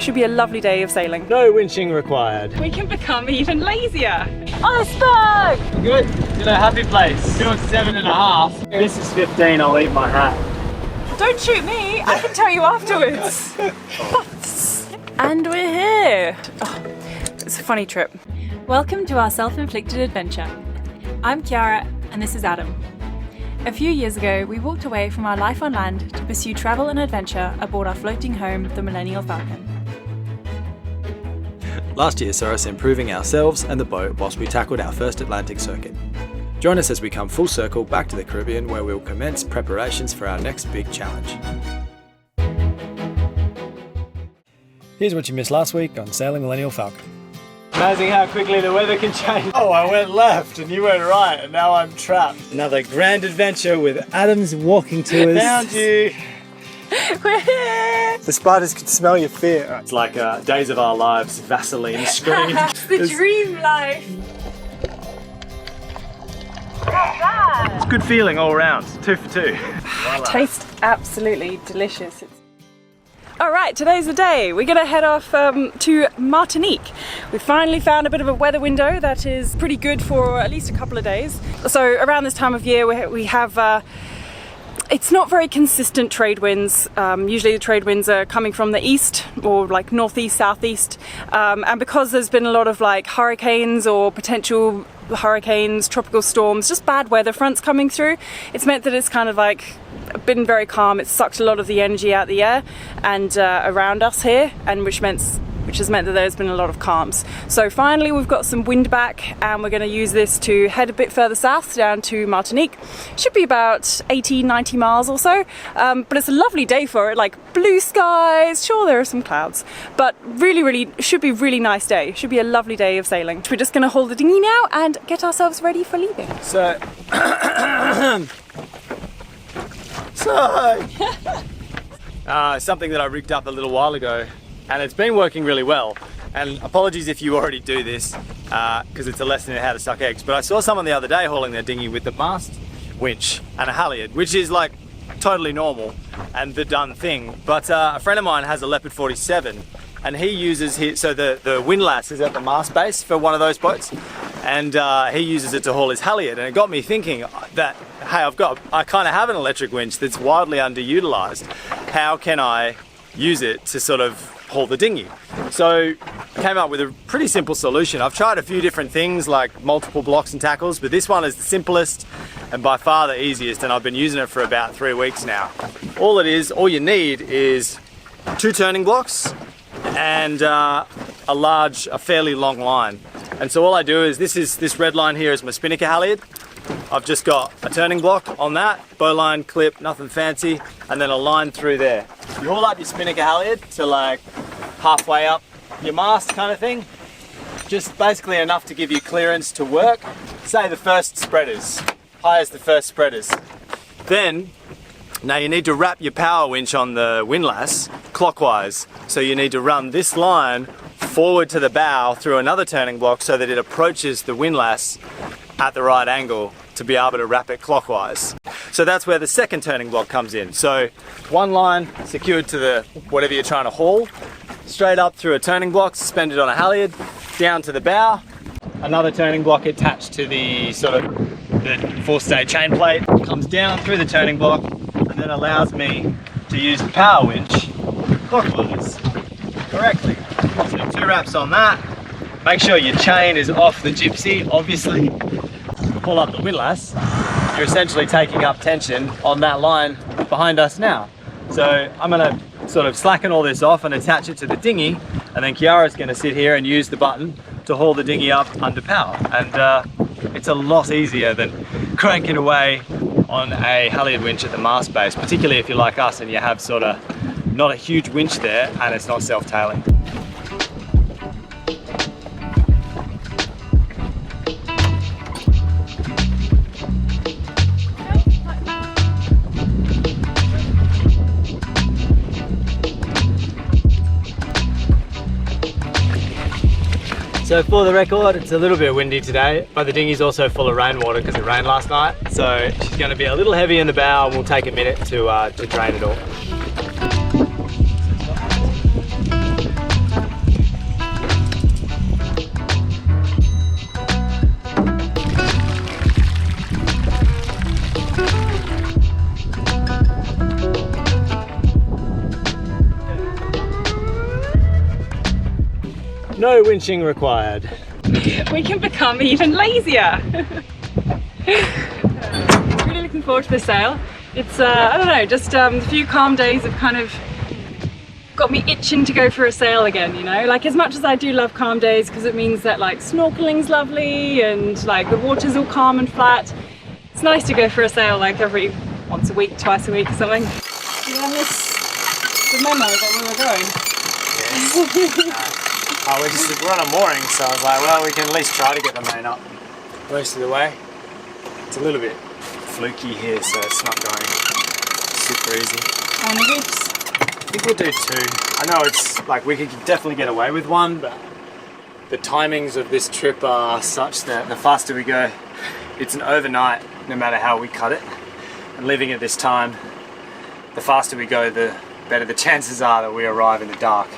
Should be a lovely day of sailing. No winching required. We can become even lazier. Iceberg! Good. In a happy place. Doing 7.5. This is 15. I'll eat my hat. Don't shoot me. I can tell you afterwards. And we're here. Oh, it's a funny trip. Welcome to our self-inflicted adventure. I'm Kiara and this is Adam. A few years ago, we walked away from our life on land to pursue travel and adventure aboard our floating home, the Millennial Falcon. Last year saw us improving ourselves and the boat whilst we tackled our first Atlantic circuit. Join us as we come full circle back to the Caribbean, where we'll commence preparations for our next big challenge. Here's what you missed last week on Sailing Millennial Falcon. Amazing how quickly the weather can change. Oh, I went left and you went right and now I'm trapped. Another grand adventure with Adam's walking tours. Found you. We're here! The spiders can smell your fear. It's like Days of Our Lives, Vaseline screen. It's the dream life. It's a good feeling all around. 2 for 2. Tastes absolutely delicious. Alright, today's the day. We're gonna head off to Martinique. We finally found a bit of a weather window that is pretty good for at least a couple of days. So around this time of year we have it's not very consistent trade winds. Usually the trade winds are coming from the east or like northeast, southeast. And because there's been a lot of like hurricanes or potential hurricanes, tropical storms, just bad weather fronts coming through, it's meant that it's kind of like been very calm. It's sucked a lot of the energy out the air and around us here, and which has meant that there's been a lot of calms. So finally we've got some wind back and we're going to use this to head a bit further south down to Martinique. Should be about 80-90 miles or so, but it's a lovely day for it, like blue skies. Sure, there are some clouds, but really should be a really nice day. Should be a lovely day of sailing. We're just going to hold the dinghy now and get ourselves ready for leaving. So something that I rigged up a little while ago, and it's been working really well. And apologies if you already do this, because it's a lesson in how to suck eggs. But I saw someone the other day hauling their dinghy with the mast winch and a halyard, which is like totally normal and the done thing. But a friend of mine has a Leopard 47, and he uses so the windlass is at the mast base for one of those boats, and he uses it to haul his halyard. And it got me thinking that, hey, I kind of have an electric winch that's wildly underutilized. How can I use it to sort of haul the dinghy? So I came up with a pretty simple solution. I've tried a few different things like multiple blocks and tackles, but this one is the simplest and by far the easiest, and I've been using it for about 3 weeks now. All you need is 2 turning blocks and a fairly long line. And so all I do is this red line here is my spinnaker halyard. I've just got a turning block on that, bowline, clip, nothing fancy, and then a line through there. You haul up your spinnaker halyard to like halfway up your mast kind of thing. Just basically enough to give you clearance to work. Say the first spreaders, high as the first spreaders. Then, now you need to wrap your power winch on the windlass clockwise. So you need to run this line forward to the bow through another turning block so that it approaches the windlass at the right angle to be able to wrap it clockwise. So that's where the second turning block comes in. So one line secured to the whatever you're trying to haul, straight up through a turning block, suspended on a halyard, down to the bow, another turning block attached to the sort of the forestay chain plate, comes down through the turning block and then allows me to use the power winch clockwise correctly. So 2 wraps on that. Make sure your chain is off the gypsy, obviously. Pull up the windlass. You're essentially taking up tension on that line behind us now. So I'm gonna sort of slacken all this off and attach it to the dinghy, and then Kiara's gonna sit here and use the button to haul the dinghy up under power. And it's a lot easier than cranking away on a halyard winch at the mast base, particularly if you're like us and you have sort of not a huge winch there and it's not self-tailing. So for the record, it's a little bit windy today, but the dinghy's also full of rainwater because it rained last night. So she's going to be a little heavy in the bow, and we'll take a minute to drain it all. No winching required. We can become even lazier. Really looking forward to this sail. It's, I don't know, just a few calm days have kind of got me itching to go for a sail again, you know? Like, as much as I do love calm days because it means that like snorkeling's lovely and like the water's all calm and flat, it's nice to go for a sail like every once a week, twice a week or something. Yeah, the memo that we were going. Yes. We're on a mooring, so I was like, well, we can at least try to get the main up most of the way. It's a little bit fluky here, so it's not going super easy. How many reefs? I think we'll do 2. I know it's like we could definitely get away with 1, but the timings of this trip are such that the faster we go, it's an overnight no matter how we cut it. And leaving at this time, the faster we go, the better the chances are that we arrive in the dark.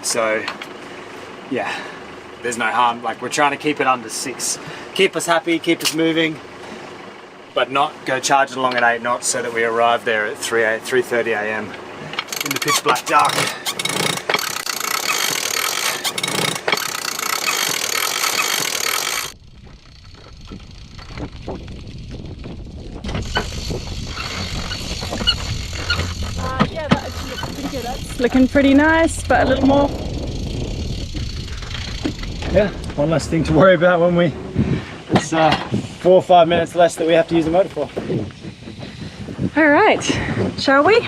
So yeah, there's no harm. Like, we're trying to keep it under 6. Keep us happy, keep us moving, but not go charging along at 8 knots so that we arrive there at 3:30 a.m. in the pitch black dark. Yeah, that actually looks pretty good. That's looking pretty nice, but a little more. Yeah, one less thing to worry about when it's 4 or 5 minutes less that we have to use the motor for. All right, shall we?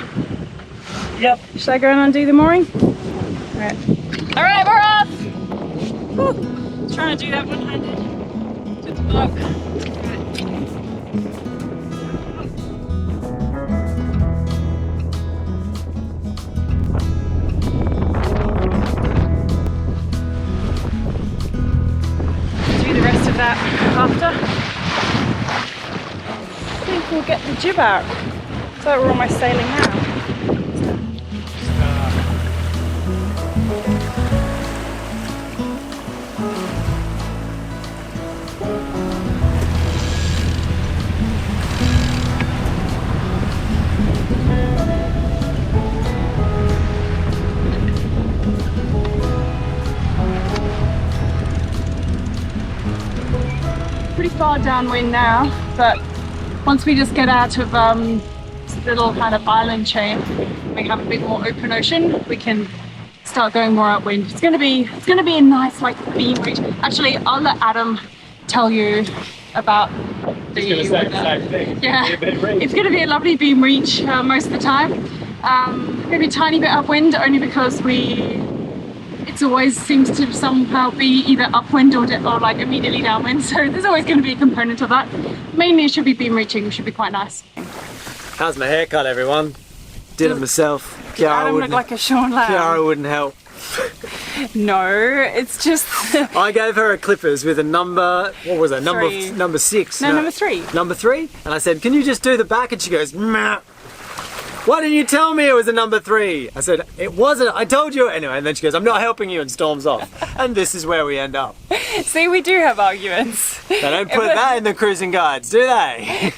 Yep. Should I go and undo the mooring? All right, we're off! Woo. Trying to do that one-handed. Didn't work. Do the rest of that after. I think we'll get the jib out. So we're almost sailing now. Pretty far downwind now, but once we just get out of this little kind of island chain, we have a bit more open ocean, we can start going more upwind. It's gonna be a nice like beam reach. Actually, I'll let Adam tell you about the same thing. Yeah, it's gonna be a lovely beam reach most of the time. Maybe a tiny bit upwind, only because it always seems to somehow be either upwind or like immediately downwind, so there's always going to be a component of that. Mainly it should be beam reaching, which should be quite nice. How's my haircut, everyone? Did it myself. Adam looked like a Sean Lamb. Kiara wouldn't help. No, it's just... I gave her a clippers with a number, what was that? Number 6. No, number 3. Number 3? And I said, can you just do the back? And she goes, meh. Why didn't you tell me it was a number 3? I said, it wasn't, I told you. Anyway, and then she goes, I'm not helping you, and storms off. And this is where we end up. See, we do have arguments. They don't put that in the cruising guides, do they?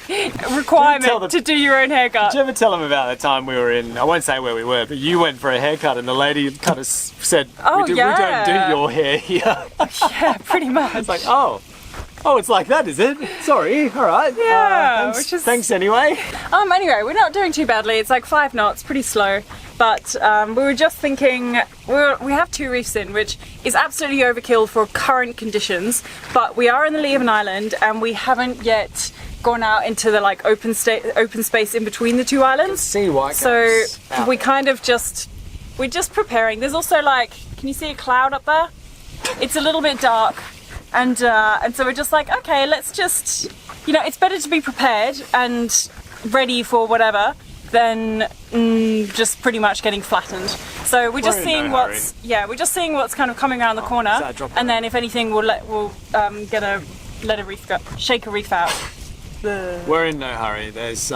Requirement to do your own haircut. Did you ever tell them about the time we were in, I won't say where we were, but you went for a haircut and the lady kind of said, we don't do your hair here. Yeah, pretty much. It's like, oh, it's like that, is it? Sorry, all right. Yeah, thanks anyway. Anyway, we're not doing too badly. It's like 5 knots, pretty slow. But we were just thinking, we have 2 reefs in, which is absolutely overkill for current conditions. But we are in the lee of an island, and we haven't yet gone out into the like open space in between the 2 islands. See why? So we kind of we're just preparing. There's also like, can you see a cloud up there? It's a little bit dark. And so we're just like, okay, let's just, it's better to be prepared and ready for whatever than just pretty much getting flattened. So we're just seeing we're just seeing what's kind of coming around the corner, and then if anything, we'll shake a reef out. We're in no hurry. There's,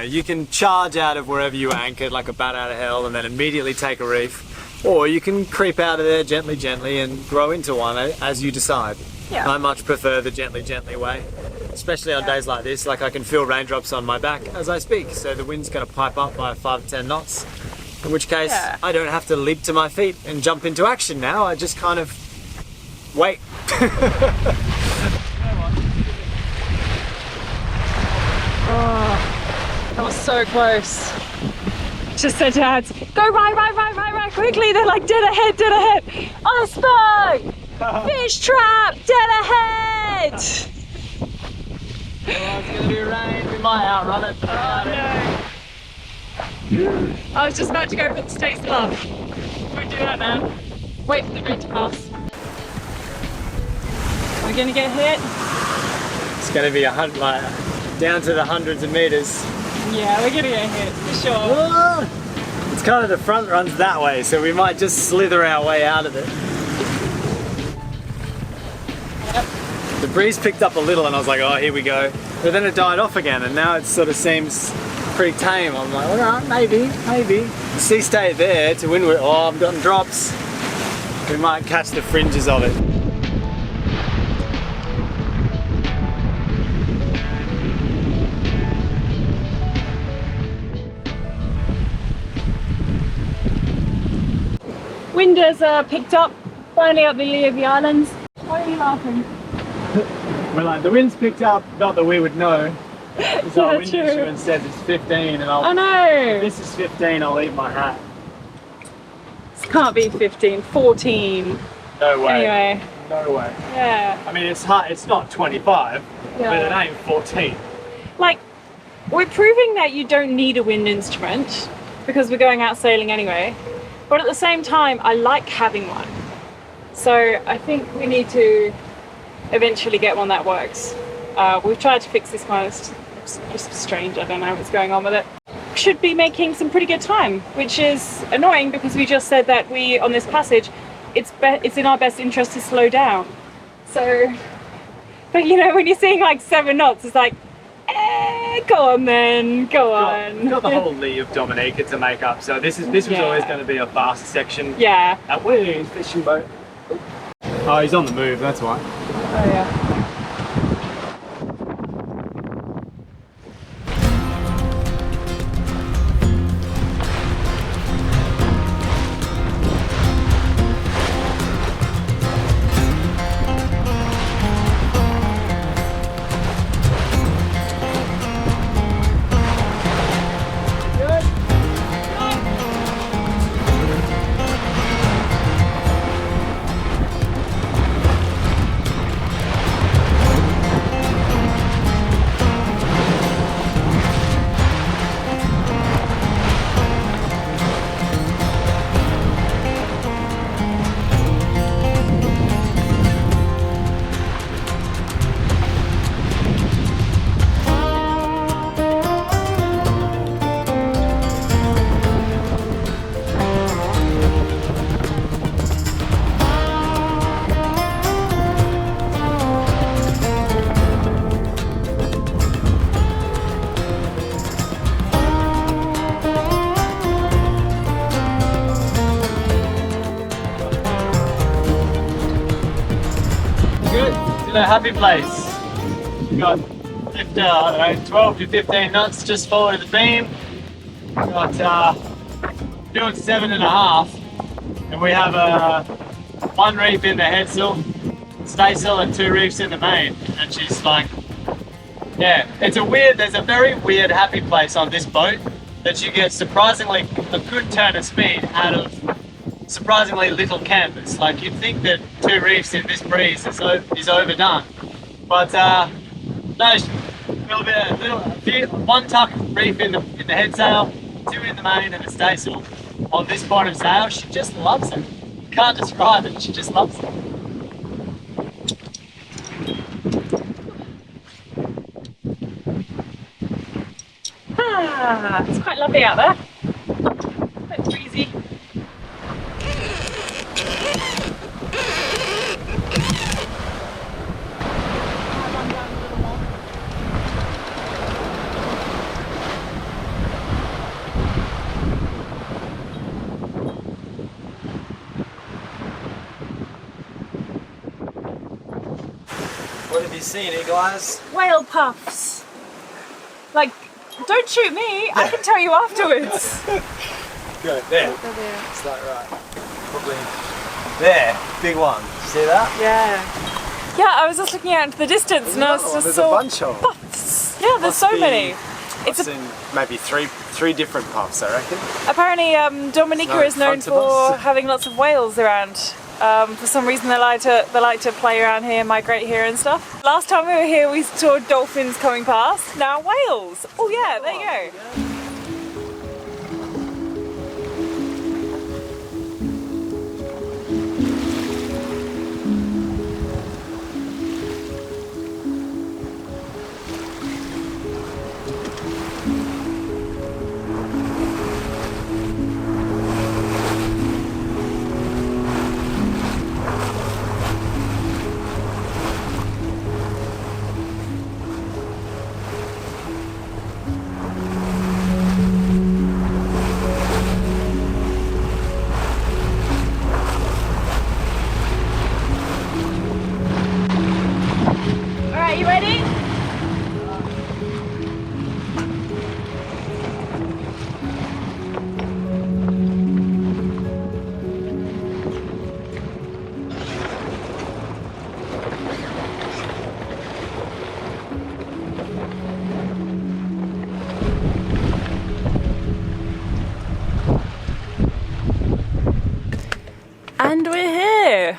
you can charge out of wherever you anchored like a bat out of hell and then immediately take a reef. Or you can creep out of there gently and grow into one as you decide. Yeah. I much prefer the gently way, especially on days like this. Like, I can feel raindrops on my back as I speak, so the wind's going to pipe up by 5 to 10 knots. In which case, Yeah. I don't have to leap to my feet and jump into action now. I just kind of wait. Oh, that was so close. Just said to Ads, go right, quickly. They're like, dead ahead. Iceberg! Fish trap, dead ahead! Oh, it's gonna be rain. We might outrun it. Oh no. I was just about to go for the stay still up. Won't do that now. Wait for the rain to pass. Are we gonna get hit? It's gonna be like, down to the hundreds of meters. Yeah, we're gonna get hit, for sure. Ah! It's kind of the front runs that way, so we might just slither our way out of it. Yep. The breeze picked up a little and I was like, oh, here we go. But then it died off again and now it sort of seems pretty tame. I'm like, well, maybe. The sea state there to windward. Oh, I've gotten drops. We might catch the fringes of it. Wind has picked up, finally up the lee of the islands. Why are you laughing? We're like, the wind's picked up, not that we would know. So our Yeah, wind true. insurance says it's 15 and I if know! this is 15, I'll leave my hat. This can't be 15, 14. No way. Anyway, No way. yeah. I mean, it's hard, it's not 25, but it Yeah. ain't 14. Like, we're proving that you don't need a wind instrument because we're going out sailing anyway. But at the same time, I like having one. So I think we need to eventually get one that works. We've tried to fix this one, it's just strange, I don't know what's going on with it. Should be making some pretty good time, which is annoying because we just said that we, on this passage, it's in our best interest to slow down. So, but you know, when you're seeing like 7 knots, it's like, go on then, go on. We've got the whole lee of Dominica to make up, so this was Yeah. always going to be a fast section. Yeah. Where's the fishing boat? Oh, he's on the move, that's why. Oh yeah. A happy place. We've got I don't know, 12 to 15 knots just forward of the beam. We've got doing 7.5, and we have one reef in the headsail, staysail, and 2 reefs in the main. And she's like, yeah, there's a very weird happy place on this boat that you get surprisingly a good turn of speed out of surprisingly little canvas. Like, you'd think that 2 reefs in this breeze is overdone, but no, one tuck reef in the headsail, 2 in the main, and a staysail on this bottom sail. She just loves it. Can't describe it. She just loves it. It's quite lovely out there. Quite breezy. What have you seen, Eagle Eyes? Whale puffs. Like, don't shoot me. I can tell you afterwards. go. There. It's like right. Probably there. Big one. See that? Yeah. Yeah, I was just looking out into the distance and I was just there's saw a bunch of them. puffs. Yeah, there's so many. I've seen maybe three different puffs, I reckon. Apparently, Dominica is known for having lots of whales around. For some reason, they like to play around here, migrate here and stuff. Last time we were here, we saw dolphins coming past. Now whales. Oh yeah, there you go. Alright, you ready? And we're here.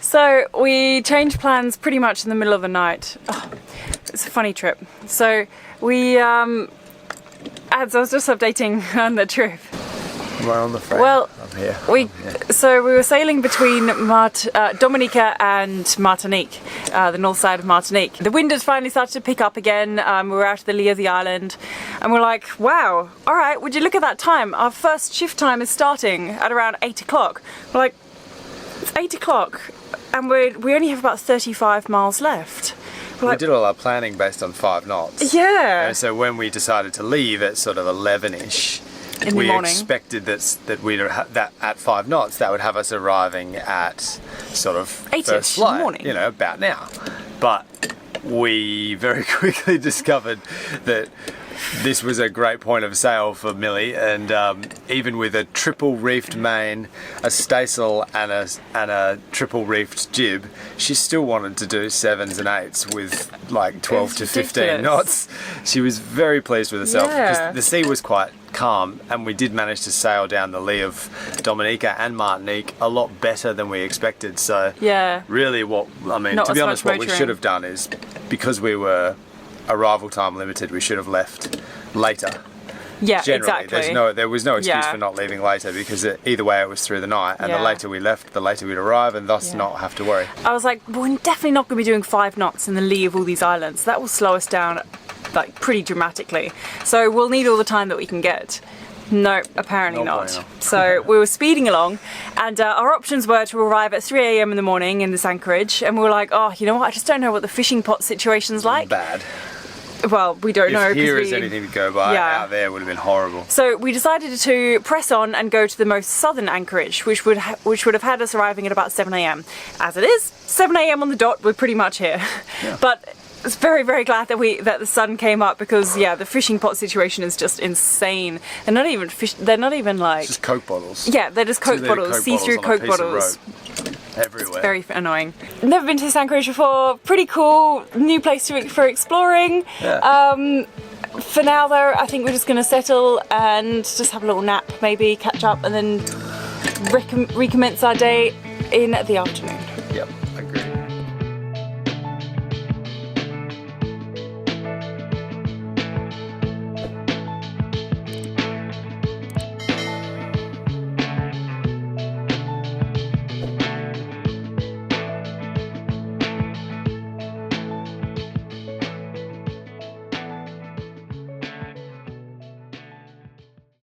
So we changed plans pretty much in the middle of the night. Oh, it's a funny trip. So we, as I was just updating on the trip. Am I on the frame? Well, I'm here. So we were sailing between Dominica and Martinique, the north side of Martinique. The wind had finally started to pick up again. We were out of the lee of the island and we're like, wow, all right, would you look at that time? Our first shift time is starting at around 8 o'clock. We're like, it's 8 o'clock and we only have about 35 miles left. We did all our planning based on 5 knots. Yeah. And so when we decided to leave at sort of 11ish, in the morning, expected that we'd that at 5 knots that would have us arriving at sort of 8ish first flight, in the morning. You know, about now. But we very quickly discovered that this was a great point of sail for Millie, and even with a triple reefed main, a staysail and a triple reefed jib, she still wanted to do 7s and 8s with like 12 to 15 knots. She was very pleased with herself because the sea was quite calm, and we did manage to sail down the lee of Dominica and Martinique a lot better than we expected. So really, to be honest, what we should have done is, because we were arrival time limited, we should have left later. Yeah, generally. exactly. There was no excuse for not leaving later, because either way it was through the night, and the later we left, the later we'd arrive, and thus not have to worry. I was like, well, we're definitely not going to be doing 5 knots in the lee of all these islands. That will slow us down like pretty dramatically. So we'll need all the time that we can get. No, apparently not. So we were speeding along, and our options were to arrive at 3 AM in the morning in this anchorage, and we were like, oh, you know what, I just don't know what the fishing pot situation's like. Bad. Well, we don't know. If here is anything to go by, out there would have been horrible. So we decided to press on and go to the most southern anchorage, which would have had us arriving at about 7 AM. As it is, 7 AM on the dot, we're pretty much here. Yeah. But it's very, very glad that the sun came up, because the fishing pot situation is just insane. They're not even like... It's just Coke bottles. Yeah, they're just Coke bottles, see-through Coke bottles. Everywhere. It's very annoying. Never been to this anchorage before. Pretty cool, new place for exploring. Yeah. For now though, I think we're just going to settle and just have a little nap, maybe catch up, and then recommence our day in the afternoon. Yep.